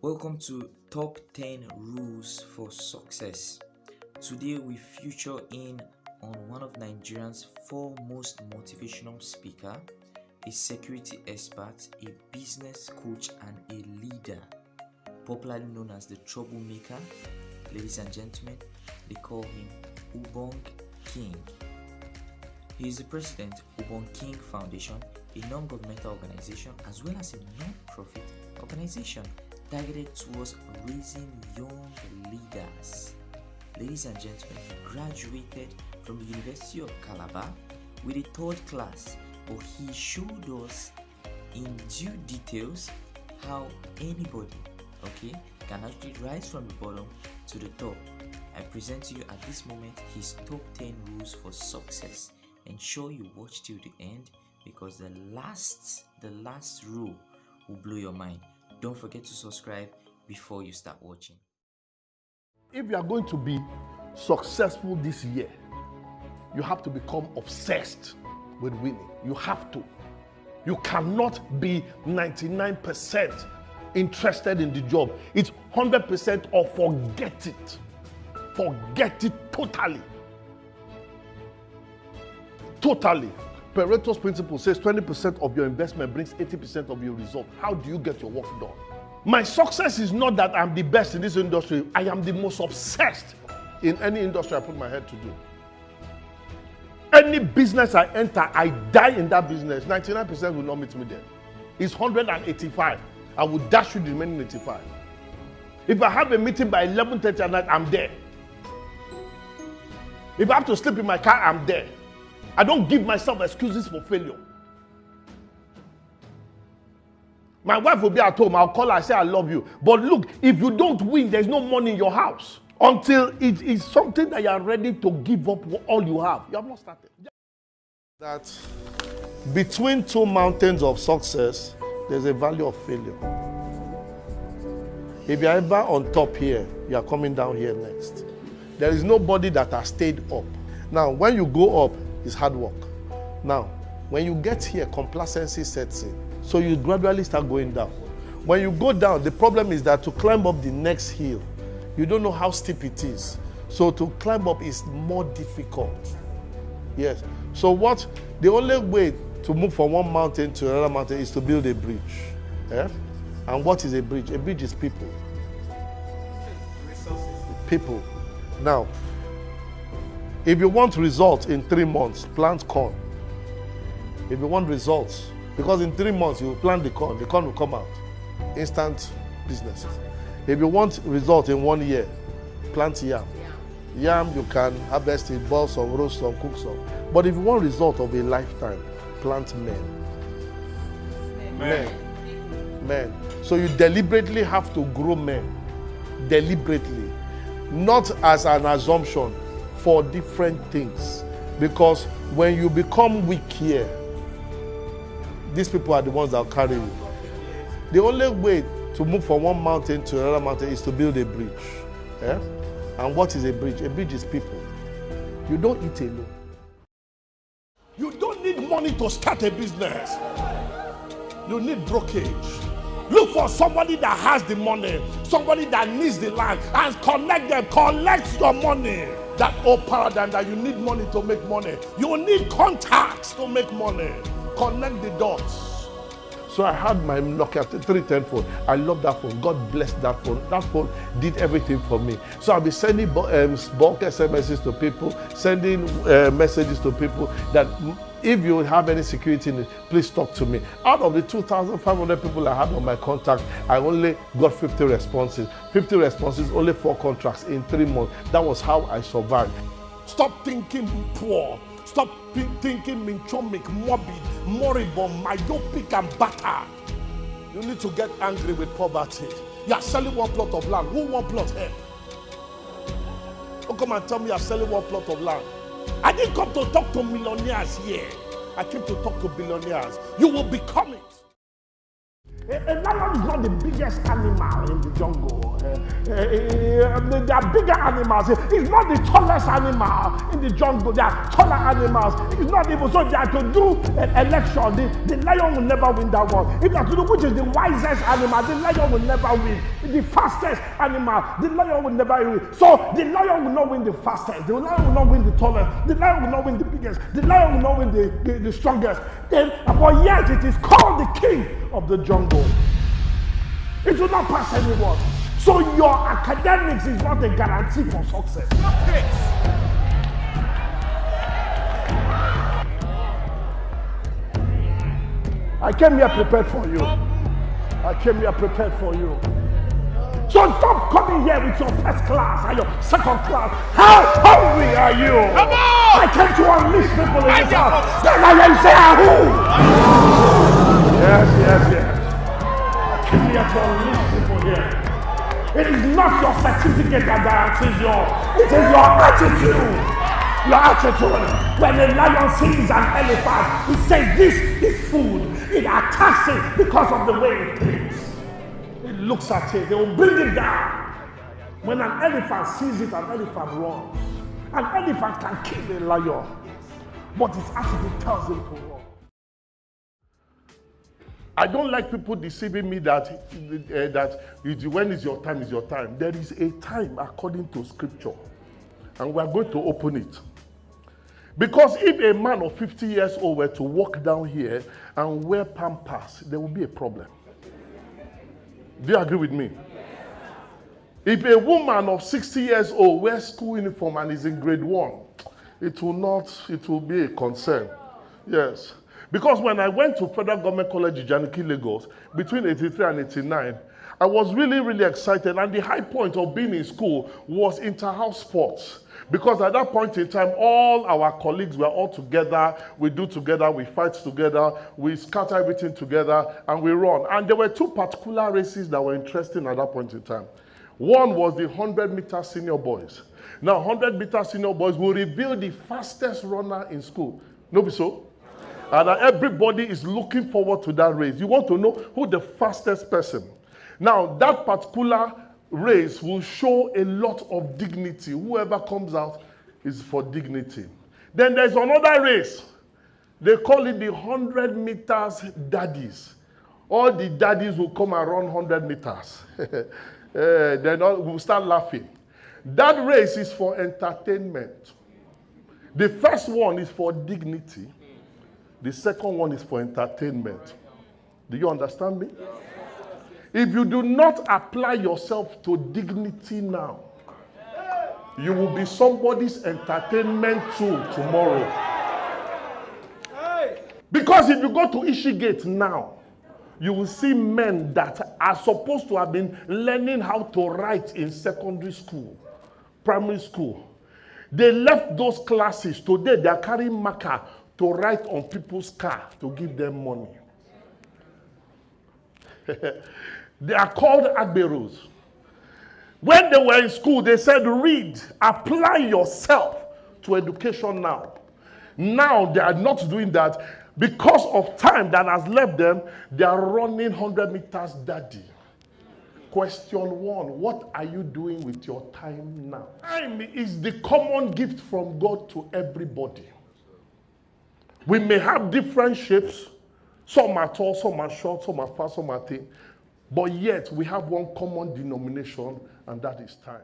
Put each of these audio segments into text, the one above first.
Welcome to Top 10 Rules for Success. Today we feature in on one of Nigerian's foremost motivational speaker, a security expert, a business coach and a leader, popularly known as the troublemaker. Ladies and gentlemen, they call him Ubong King. He is the president of Ubong King Foundation, a non-governmental organization as well as a non-profit organization targeted towards raising young leaders. Ladies and gentlemen, he graduated from the University of Calabar with a third class, but he showed us in due details how anybody, can actually rise from the bottom to the top. I present to you at this moment his top 10 rules for success. Ensure you watch till the end because the last rule will blow your mind. Don't forget to subscribe before you start watching. If you are going to be successful this year, you have to become obsessed with winning. You have to. You cannot be 99% interested in the job. It's 100% or forget it. Forget it totally. Totally. Pareto's principle says 20% of your investment brings 80% of your result. How do you get your work done? My success is not that I'm the best in this industry. I am the most obsessed in any industry I put my head to do. Any business I enter, I die in that business. 99% will not meet me there. It's 185. I will dash you the remaining 85. If I have a meeting by 11:30 at night, I'm there. If I have to sleep in my car, I'm there. I don't give myself excuses for failure. My wife will be at home. I'll call her and say, I love you. But look, if you don't win, there's no money in your house. Until it is something that you are ready to give up all you have. You have not started. That between two mountains of success, there's a valley of failure. If you're ever on top here, you are coming down here next. There is nobody that has stayed up. Now, when you go up, it's hard work. Now, when you get here, complacency sets in. So you gradually start going down. When you go down, the problem is that to climb up the next hill, you don't know how steep it is. So to climb up is more difficult. Yes. So the only way to move from one mountain to another mountain is to build a bridge. Yeah? And what is a bridge? A bridge is people. Resources. People. Now, if you want results in 3 months, plant corn. If you want results, because in 3 months you plant the corn will come out. Instant businesses. If you want results in 1 year, plant yam. Yam you can harvest it, boil some, roast some, cook some. But if you want result of a lifetime, plant men. So you deliberately have to grow men. Deliberately. Not as an assumption. For different things, because when you become weak here, these people are the ones that will carry you. The only way to move from one mountain to another mountain is to build a bridge. Yeah? And what is a bridge? A bridge is people. You don't eat alone. You don't need money to start a business. You need brokerage. Look for somebody that has the money, somebody that needs the land, and connect them. Collect your money. That old paradigm that you need money to make money. You need contacts to make money. Connect the dots. So I had my Nokia 310 phone. I love that phone. God bless that phone. That phone did everything for me. So I'll be sending bulk SMSs to people, sending messages to people that if you have any security in it, please talk to me. Out of the 2,500 people I had on my contact, I only got 50 responses. 50 responses, only 4 contracts in 3 months. That was how I survived. Stop thinking poor. Stop thinking minchomic, morbid, moribund, myopic, and battered. You need to get angry with poverty. You are selling one plot of land. Who won't plot help? Don't come and tell me you are selling one plot of land. I didn't come to talk to millionaires here. I came to talk to billionaires. You will become it. A lion is not the biggest animal in the jungle. There are bigger animals. It's not the tallest animal in the jungle. There are taller animals. It's not even so. They are to do an election. The lion will never win that one. If they are to do which is the wisest animal, the lion will never win. The fastest animal, the lion will never win. So the lion will not win the fastest. The lion will not win the tallest. The lion will not win the biggest. The lion will not win the strongest. But yet it is called the king of the jungle. It will not pass anyone. So your academics is not a guarantee for success. I came here prepared for you. I came here prepared for you. So stop coming here with your first class and your second class. How hungry are you? Come on! I came to unleash people in this house. Then I am saying, yes. I came here to unleash people here. It is not your certificate that guarantees it is your attitude. Your attitude. When a lion sees an elephant, he says, this is food. It attacks it because of the way it thinks. It looks at it, they will bring it down. When an elephant sees it, an elephant runs. An elephant can kill a lion, but its attitude tells him to run. I don't like people deceiving me that when is your time is your time. There is a time according to scripture, and we are going to open it. Because if a man of 50 years old were to walk down here and wear pampers, there will be a problem. Do you agree with me? If a woman of 60 years old wears school uniform and is in grade 1, it will be a concern. Yes. Because when I went to Federal Government College Ijaniki, Lagos, between 83 and 89, I was really, really excited. And the high point of being in school was inter-house sports. Because at that point in time, all our colleagues were all together. We do together, we fight together, we scatter everything together, and we run. And there were two particular races that were interesting at that point in time. One was the 100-meter senior boys. Now, 100-meter senior boys will reveal the fastest runner in school. No be so? And everybody is looking forward to that race. You want to know who the fastest person. Now, that particular race will show a lot of dignity. Whoever comes out is for dignity. Then there's another race. They call it the 100 meters daddies. All the daddies will come around 100 meters. Then we'll start laughing. That race is for entertainment. The first one is for dignity. The second one is for entertainment. Do you understand me? If you do not apply yourself to dignity now, you will be somebody's entertainment tool tomorrow. Because if you go to Ishigate now, you will see men that are supposed to have been learning how to write in secondary school, primary school. They left those classes. Today they are carrying marker to write on people's car to give them money. They are called agberos. When they were in school, they said, read, apply yourself to education now. Now they are not doing that. Because of time that has left them, they are running 100 meters daddy. Question 1, what are you doing with your time now? Time is the common gift from God to everybody. We may have different shapes. Some are tall, some are short, some are fast, some are thin. But yet, we have one common denomination, and that is time.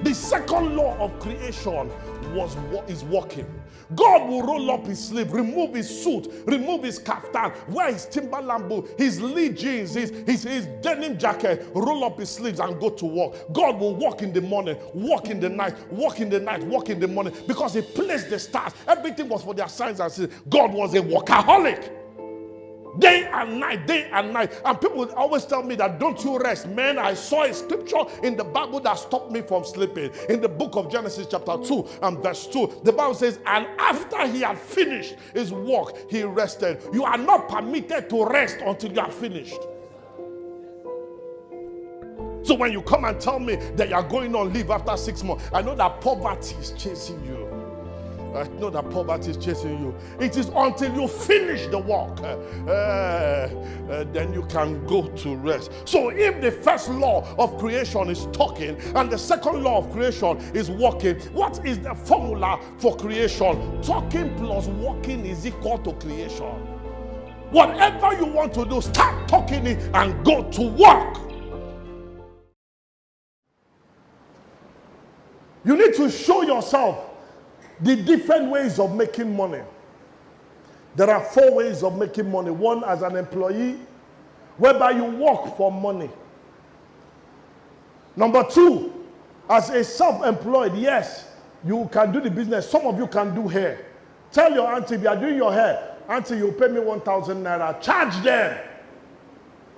The second law of creation is working. God will roll up his sleeve, remove his suit, remove his kaftan, wear his Timberland boot, his Lee jeans, his denim jacket, roll up his sleeves and go to work. God will walk in the morning, walk in the night, walk in the night, walk in the morning, because he placed the stars. Everything was for their signs and seasons. God was a workaholic. Day and night, day and night. And people would always tell me that, don't you rest. Man, I saw a scripture in the Bible that stopped me from sleeping. In the book of Genesis chapter 2 and verse 2, the Bible says, and after he had finished his work, he rested. You are not permitted to rest until you are finished. So when you come and tell me that you are going on leave after 6 months, I know that poverty is chasing you. I know that poverty is chasing you. It is until you finish the work, then you can go to rest. So if the first law of creation is talking and the second law of creation is walking, what is the formula for creation? Talking plus walking is equal to creation. Whatever you want to do, start talking it and go to work. You need to show yourself the different ways of making money. There are 4 ways of making money. One, as an employee, whereby you work for money. Number 2, as a self-employed, yes, you can do the business. Some of you can do hair. Tell your auntie, if you are doing your hair, auntie, you pay me 1,000 naira. Charge them.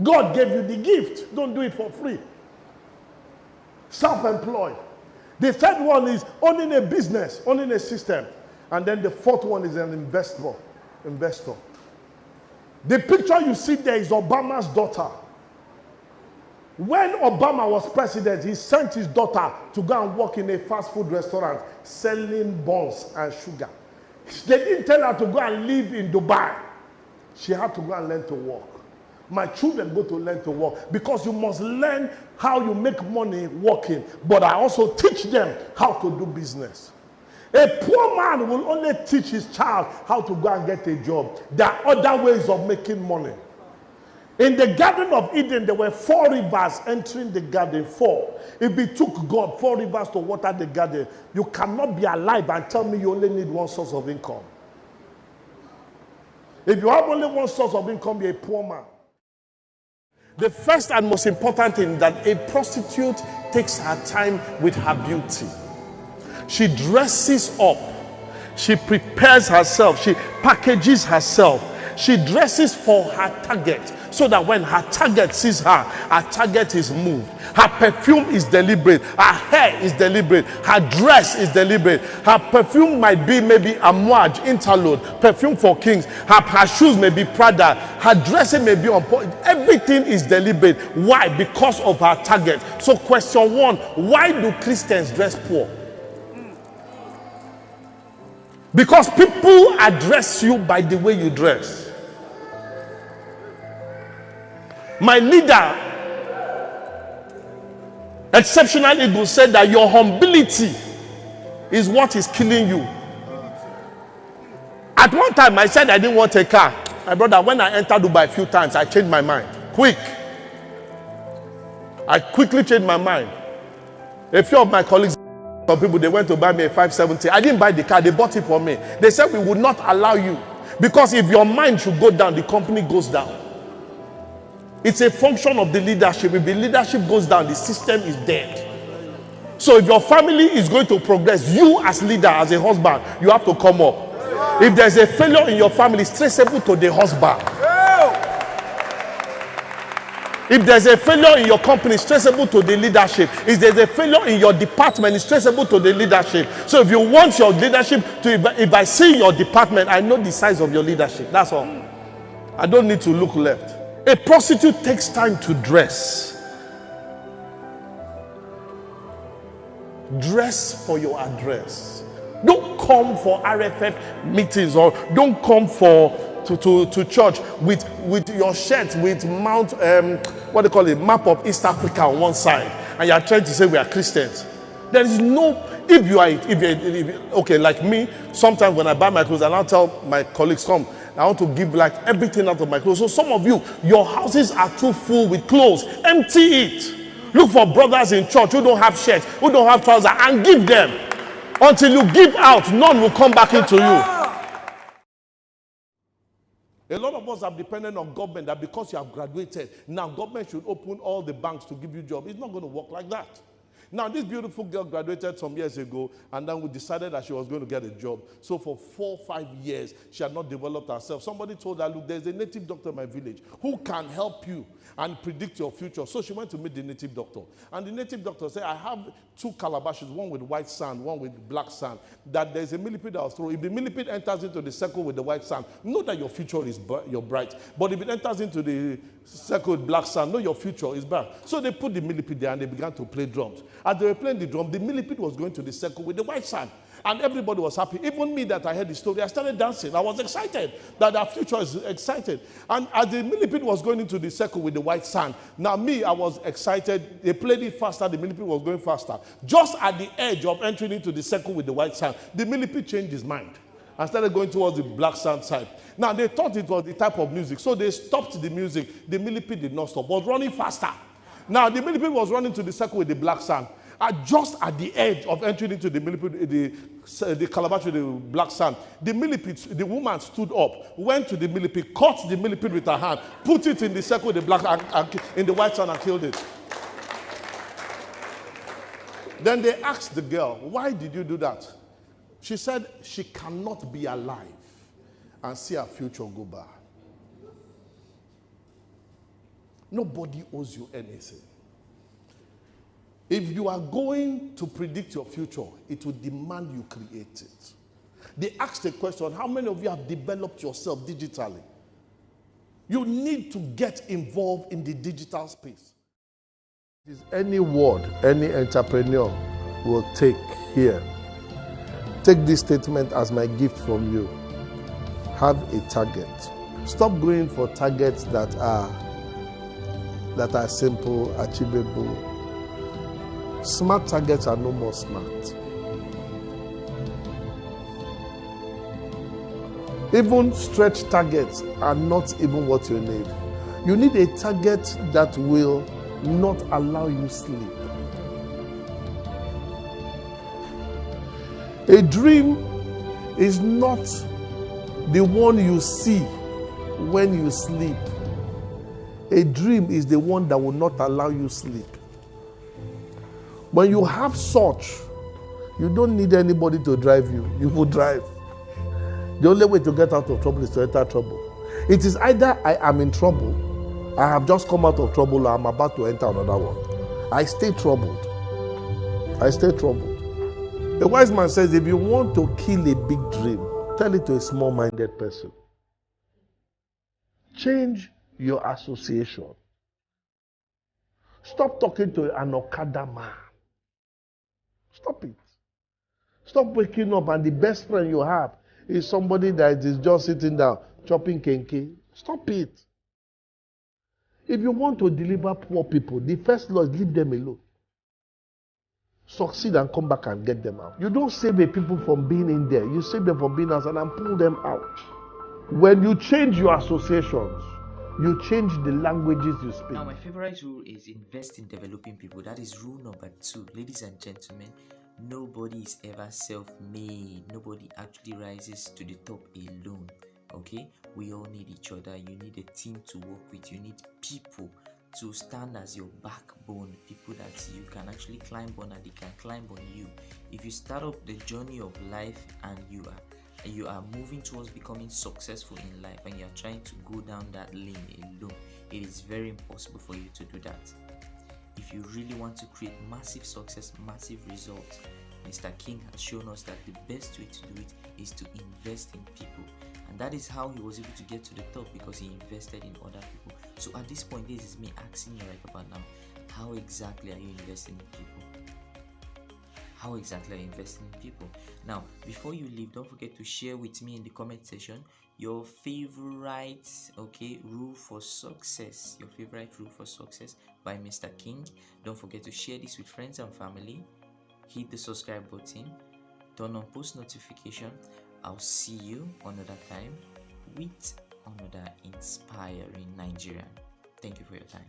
God gave you the gift. Don't do it for free. Self-employed. The third one is owning a business, owning a system. And then the fourth one is an investor. The picture you see there is Obama's daughter. When Obama was president, he sent his daughter to go and work in a fast food restaurant selling buns and sugar. They didn't tell her to go and live in Dubai. She had to go and learn to work. My children go to learn to work because you must learn how you make money working. But I also teach them how to do business. A poor man will only teach his child how to go and get a job. There are other ways of making money. In the Garden of Eden, there were 4 rivers entering the garden. 4. If it took God 4 rivers to water the garden, you cannot be alive and tell me you only need one source of income. If you have only one source of income, you're a poor man. The first and most important thing is that a prostitute takes her time with her beauty. She dresses up. She prepares herself. She packages herself. She dresses for her target so that when her target sees her target is moved. Her perfume is deliberate. Her hair is deliberate. Her dress is deliberate. Her perfume might be maybe Amouage, Interlude, perfume for kings. Her shoes may be Prada. Her dressing may be on point. Everything is deliberate. Why? Because of her target. So question 1, why do Christians dress poor? Because people address you by the way you dress. My leader, Exceptional Eagle, said that your humility is what is killing you. At one time, I said I didn't want a car. My brother, when I entered Dubai a few times, I changed my mind. I quickly changed my mind. A few of my colleagues, some people, they went to buy me a 570. I didn't buy the car. They bought it for me. They said we would not allow you. Because if your mind should go down, the company goes down. It's a function of the leadership. If the leadership goes down, the system is dead. So if your family is going to progress, you as leader, as a husband, you have to come up. If there's a failure in your family, it's traceable to the husband. If there's a failure in your company, it's traceable to the leadership. If there's a failure in your department, it's traceable to the leadership. So if you want your leadership to, if I see your department, I know the size of your leadership. That's all. I don't need to look left. A prostitute takes time to dress. Dress for your address. Don't come for RFF meetings or don't come to church with your shirt with map of East Africa on one side, and you are trying to say we are Christians. There is no, if you are okay, like me, sometimes when I buy my clothes, and I'll tell my colleagues, come, I want to give like everything out of my clothes. So some of you, your houses are too full with clothes. Empty it. Look for brothers in church who don't have shirts, who don't have trousers, and give them. Until you give out, none will come back into you. A lot of us have depended on government that because you have graduated, now government should open all the banks to give you jobs. It's not going to work like that. Now, this beautiful girl graduated some years ago, and then we decided that she was going to get a job. So for 4 or 5 years, she had not developed herself. Somebody told her, look, there's a native doctor in my village who can help you and predict your future. So she went to meet the native doctor. And the native doctor said, I have 2 calabashes, one with white sand, one with black sand, that there's a millipede that was thrown. If the millipede enters into the circle with the white sand, know that your future is bright. But if it enters into the circle with black sand, know your future is bad. So they put the millipede there and they began to play drums. As they were playing the drum, the millipede was going to the circle with the white sand. And everybody was happy. Even me that I heard the story, I started dancing. I was excited that our future is excited. And as the millipede was going into the circle with the white sand, now me, I was excited. They played it faster. The millipede was going faster. Just at the edge of entering into the circle with the white sand, the millipede changed his mind and started going towards the black sand side. Now, they thought it was the type of music, so they stopped the music. The millipede did not stop, was running faster. Now, the millipede was running to the circle with the black sand. Just at the edge of entering into the millipede, the calabash with the black sand, the millipede, the woman stood up, went to the millipede, caught the millipede with her hand, put it in the circle with the black and in the white sand and killed it. Then they asked the girl, why did you do that? She said she cannot be alive and see her future go by. Nobody owes you anything. If you are going to predict your future, it will demand you create it. They asked the question, how many of you have developed yourself digitally? You need to get involved in the digital space. It is any word any entrepreneur will take here. Take this statement as my gift from you. Have a target. Stop going for targets that are simple, achievable. Smart targets are no more smart. Even stretch targets are not even what you need. You need a target that will not allow you sleep. A dream is not the one you see when you sleep. A dream is the one that will not allow you sleep. When you have such, you don't need anybody to drive you. You will drive. The only way to get out of trouble is to enter trouble. It is either I am in trouble, I have just come out of trouble, or I'm about to enter another one. I stay troubled. I stay troubled. A wise man says, if you want to kill a big dream, tell it to a small-minded person. Change your association. Stop talking to an Okada man. Stop it. Stop waking up and the best friend you have is somebody that is just sitting down chopping kenke. Stop it. If you want to deliver poor people, the first law is leave them alone. Succeed and come back and get them out. You don't save the people from being in there. You save them from being outside and pull them out. When you change your associations, you change the languages you speak. Now, my favorite rule is invest in developing people. That is rule number 2. Ladies and gentlemen, nobody is ever self-made. Nobody actually rises to the top alone. Okay? We all need each other. You need a team to work with. You need people to stand as your backbone. People that you can actually climb on and they can climb on you. If you start up the journey of life and you are moving towards becoming successful in life and you are trying to go down that lane alone, it is very impossible for you to do that. If you really want to create massive success, massive results, Mr. King has shown us that the best way to do it is to invest in people. And that is how he was able to get to the top, because he invested in other people. So at this point, this is me asking you right about now, how exactly are you investing in people? How exactly are you investing in people? Now, before you leave, don't forget to share with me in the comment section your favorite rule for success. Your favorite rule for success by Mr. King. Don't forget to share this with friends and family. Hit the subscribe button. Turn on post notification. I'll see you another time with another inspiring Nigerian. Thank you for your time.